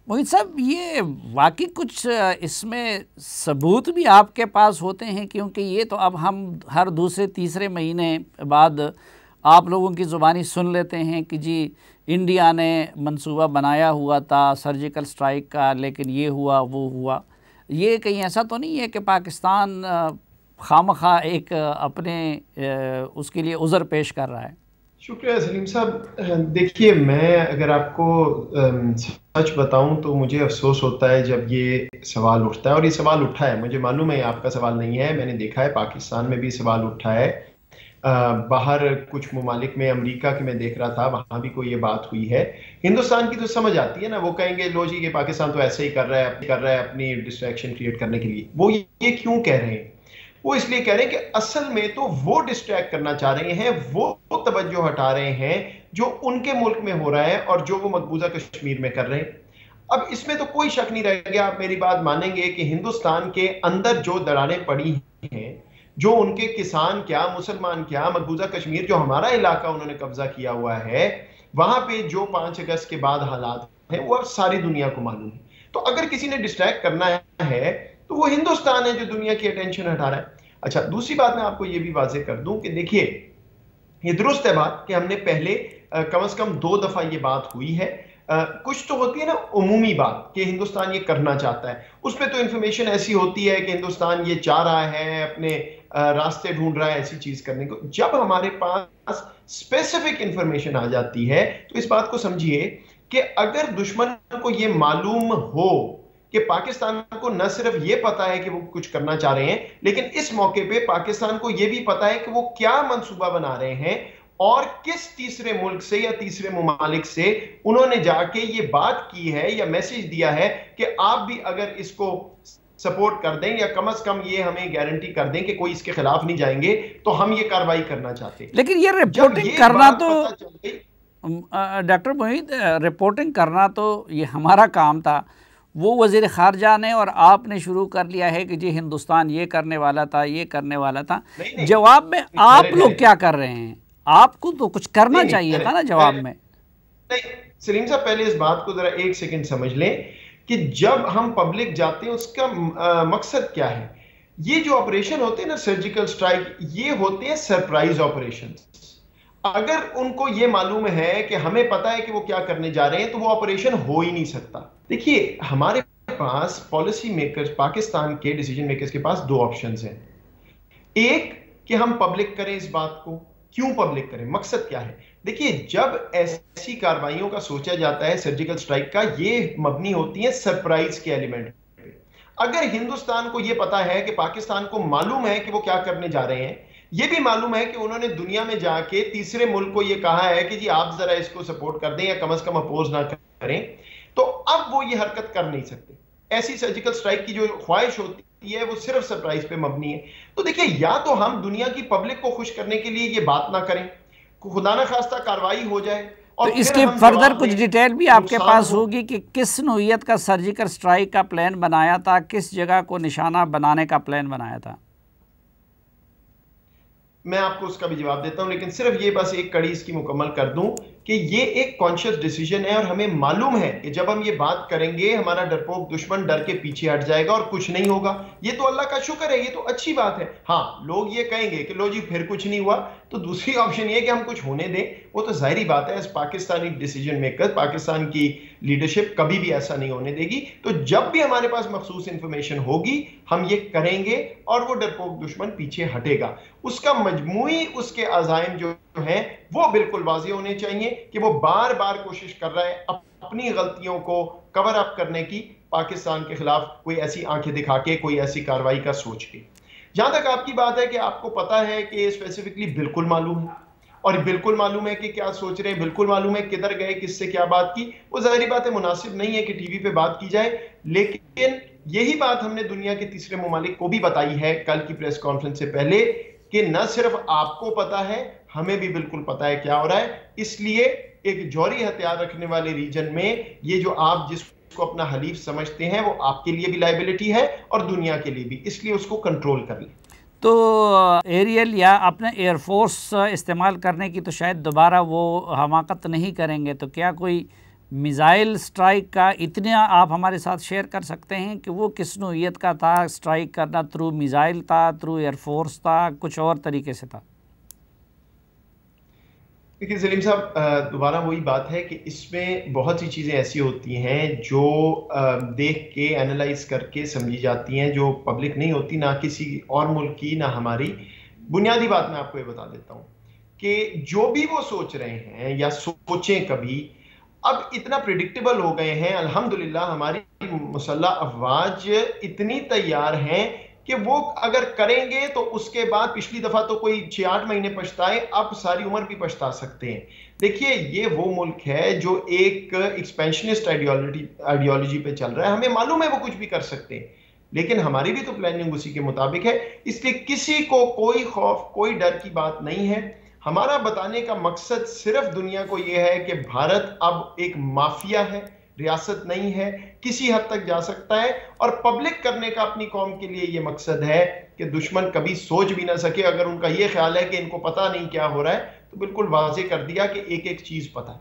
मोहित साहब, ये वाकई कुछ इसमें सबूत भी आपके पास होते हैं? क्योंकि ये तो अब हम हर दूसरे तीसरे महीने बाद आप लोगों की ज़ुबानी सुन लेते हैं कि जी इंडिया ने मंसूबा बनाया हुआ था सर्जिकल स्ट्राइक का, लेकिन ये हुआ वो हुआ। ये कहीं ऐसा तो नहीं है कि पाकिस्तान खामखा एक अपने उसके लिए उज़र पेश कर रहा है? शुक्रिया सलीम साहब। देखिए, मैं अगर आपको सच बताऊं तो मुझे अफसोस होता है जब ये सवाल उठता है, और ये सवाल उठा है, मुझे मालूम है आपका सवाल नहीं है, मैंने देखा है पाकिस्तान में भी सवाल उठा है। बाहर कुछ ममालिक में, अमेरिका के मैं देख रहा था, वहां भी कोई ये बात हुई है। हिंदुस्तान की तो समझ आती है ना, वो कहेंगे लो जी, ये पाकिस्तान तो ऐसे ही कर रहा है अपनी डिस्ट्रैक्शन क्रिएट करने के लिए। वो ये क्यों कह रहे हैं? वो इसलिए कह रहे हैं कि असल में तो वो डिस्ट्रैक्ट करना चाह रहे हैं, वो तवज्जो हटा रहे हैं जो उनके मुल्क में हो रहा है और जो वो मकबूजा कश्मीर में कर रहे हैं। अब इसमें तो कोई शक नहीं रह गया, आप मेरी बात मानेंगे कि हिंदुस्तान के अंदर जो दरारें पड़ी हैं, जो उनके किसान क्या, मुसलमान क्या, मकबूजा कश्मीर जो हमारा इलाका उन्होंने कब्जा किया हुआ है, वहां पे जो 5 अगस्त के बाद हालात हैं वो अब सारी दुनिया को मालूम है। तो अगर किसी ने डिस्ट्रैक्ट करना है तो वो हिंदुस्तान है जो दुनिया की अटेंशन हटा रहा है। अच्छा, दूसरी बात मैं आपको ये भी वाजे कर दूं कि देखिए, ये दुरुस्त है बात कि हमने पहले कम से कम 2 दफा ये बात हुई है। कुछ तो होती है ना उमूमी बात कि हिंदुस्तान ये करना चाहता है, उसमें तो इंफॉर्मेशन ऐसी होती है कि हिंदुस्तान ये चाह रहा है, अपने रास्ते ढूंढ रहा है ऐसी चीज करने को। जब हमारे पास स्पेसिफिक इंफॉर्मेशन आ जाती है तो इस बात को समझिए कि अगर दुश्मन को ये मालूम हो कि पाकिस्तान को न सिर्फ ये पता है कि वो कुछ करना चाह रहे हैं, लेकिन इस मौके पे पाकिस्तान को ये भी पता है कि वो क्या मंसूबा बना रहे हैं और किस तीसरे मुल्क से या तीसरे ममालिक से उन्होंने जाके ये बात की है या मैसेज दिया है कि आप भी अगर इसको सपोर्ट कर दें या कम से कम ये हमें गारंटी कर दें कि कोई इसके खिलाफ नहीं जाएंगे, तो हम ये कार्रवाई करना चाहते हैं। लेकिन ये रिपोर्टिंग करना तो डॉक्टर मोहित, रिपोर्टिंग करना तो ये हमारा काम था, वो वज़ीर ख़ारजा ने और आपने शुरू कर लिया है कि जी हिंदुस्तान ये करने वाला था, ये करने वाला था। जवाब में आप लोग क्या कर रहे हैं? आपको तो कुछ करना चाहिए था ना जवाब में। नहीं सलीम साहब, पहले इस बात को जरा 1 सेकंड समझ लें कि जब हम पब्लिक जाते हैं उसका मकसद क्या है। ये जो ऑपरेशन होते हैं ना, सर्जिकल स्ट्राइक, ये होते हैं सरप्राइज ऑपरेशन। अगर उनको ये मालूम है कि हमें पता है कि वो क्या करने जा रहे हैं, तो वो ऑपरेशन हो ही नहीं सकता। देखिए, हमारे पास पॉलिसी मेकर्स, पाकिस्तान के डिसीजन मेकर्स के पास 2 ऑप्शंस हैं। एक कि हम पब्लिक करें इस बात को। क्यों पब्लिक करें? मकसद क्या है? देखिए, जब ऐसी कार्रवाइयों का सोचा जाता है सर्जिकल स्ट्राइक का, ये मबनी होती है सरप्राइज के एलिमेंट पे। अगर हिंदुस्तान को यह पता है कि पाकिस्तान को मालूम है कि वो क्या करने जा रहे हैं, ये भी मालूम है कि उन्होंने दुनिया में जाके तीसरे मुल्क को ये कहा है कि जी आप जरा इसको सपोर्ट कर दें या कम से कम अपोज ना करें, तो अब वो ये हरकत कर नहीं सकते। ऐसी सर्जिकल स्ट्राइक की जो ख्वाहिश होती है वो सिर्फ सरप्राइज पे मबनी है। तो देखिए, या तो हम दुनिया की पब्लिक को खुश करने के लिए ये बात ना करें, खुदा ना खास्ता कार्रवाई हो जाए, तो इसके फर्दर कुछ डिटेल भी आपके पास होगी कि किस नौइयत का सर्जिकल स्ट्राइक का प्लान बनाया था, किस जगह को निशाना बनाने का प्लान बनाया था? मैं आपको उसका भी जवाब देता हूं, लेकिन सिर्फ ये बस एक कड़ी इसकी मुकम्मल कर दूं कि ये एक कॉन्शियस डिसीजन है और हमें मालूम है कि जब हम ये बात करेंगे हमारा डरपोक दुश्मन डर के पीछे हट जाएगा और कुछ नहीं होगा। ये तो अल्लाह का शुक्र है, ये तो अच्छी बात है। हाँ, लोग ये कहेंगे कि लो जी फिर कुछ नहीं हुआ, तो दूसरी ऑप्शन ये कि हम कुछ होने दें। वो तो जाहिर बात है, पाकिस्तानी डिसीजन मेकर, पाकिस्तान की लीडरशिप कभी भी ऐसा नहीं होने देगी। तो जब भी हमारे पास मखसूस इंफॉर्मेशन होगी हम ये करेंगे और वो डरपोक दुश्मन पीछे हटेगा। उसका मजमूई उसके अज़ाइम जो हैं वो बिल्कुल वाज़ेह होने चाहिए कि वो बार बार कोशिश कर रहा है अपनी गलतियों को कवर अप करने की, पाकिस्तान के खिलाफ कोई ऐसी आंखें दिखा के, कोई ऐसी कार्रवाई का सोच के। जहां तक आपकी बात है कि आपको पता है कि स्पेसिफिकली बिल्कुल मालूम है, और बिल्कुल मालूम है कि क्या सोच रहे हैं, बिल्कुल मालूम है किधर गए, किससे क्या बात की। वो जाहिर बात है मुनासिब नहीं है कि टीवी पे बात की जाए, लेकिन यही बात हमने दुनिया के तीसरे ममालिक को भी बताई है कल की प्रेस कॉन्फ्रेंस से पहले कि न सिर्फ आपको पता है, हमें भी बिल्कुल पता है क्या हो रहा है। इसलिए एक जौहरी हथियार रखने वाले रीजन में ये जो आप जिसको अपना हलीफ समझते हैं वो आपके लिए भी लायबिलिटी है और दुनिया के लिए भी, इसलिए उसको कंट्रोल कर लें। तो एरियल या अपने एयरफोर्स इस्तेमाल करने की तो शायद दोबारा वो हमाकत नहीं करेंगे, तो क्या कोई मिज़ाइल स्ट्राइक का इतना आप हमारे साथ शेयर कर सकते हैं कि वो किस नौइयत का था? स्ट्राइक करना थ्रू मिज़ाइल था, थ्रू एयरफोर्स था, कुछ और तरीके से था? देखिए सलीम साहब, दोबारा वही बात है कि इसमें बहुत सी चीज़ें ऐसी होती हैं जो देख के एनालाइज करके समझी जाती हैं, जो पब्लिक नहीं होती, ना किसी और मुल्क की ना हमारी। बुनियादी बात मैं आपको ये बता देता हूँ कि जो भी वो सोच रहे हैं या सोचें कभी, अब इतना प्रिडिक्टेबल हो गए हैं। अल्हम्दुलिल्लाह हमारी मुसल्लह अफवाज इतनी तैयार हैं कि वो अगर करेंगे तो उसके बाद पिछली दफा तो कोई 6-8 महीने पछताए, अब सारी उम्र भी पछता सकते हैं। देखिए ये वो मुल्क है जो एक एक्सपेंशनिस्ट आइडियोलॉजी पे चल रहा है। हमें मालूम है वो कुछ भी कर सकते हैं, लेकिन हमारी भी तो प्लानिंग उसी के मुताबिक है। इसलिए किसी को कोई खौफ, कोई डर की बात नहीं है। हमारा बताने का मकसद सिर्फ दुनिया को यह है कि भारत अब एक माफिया है, रियासत नहीं है, किसी हद तक जा सकता है। और पब्लिक करने का अपनी कौम के लिए यह मकसद है कि दुश्मन कभी सोच भी ना सके। अगर उनका यह ख्याल है कि इनको पता नहीं क्या हो रहा है, तो बिल्कुल वाजे कर दिया कि एक एक चीज पता है।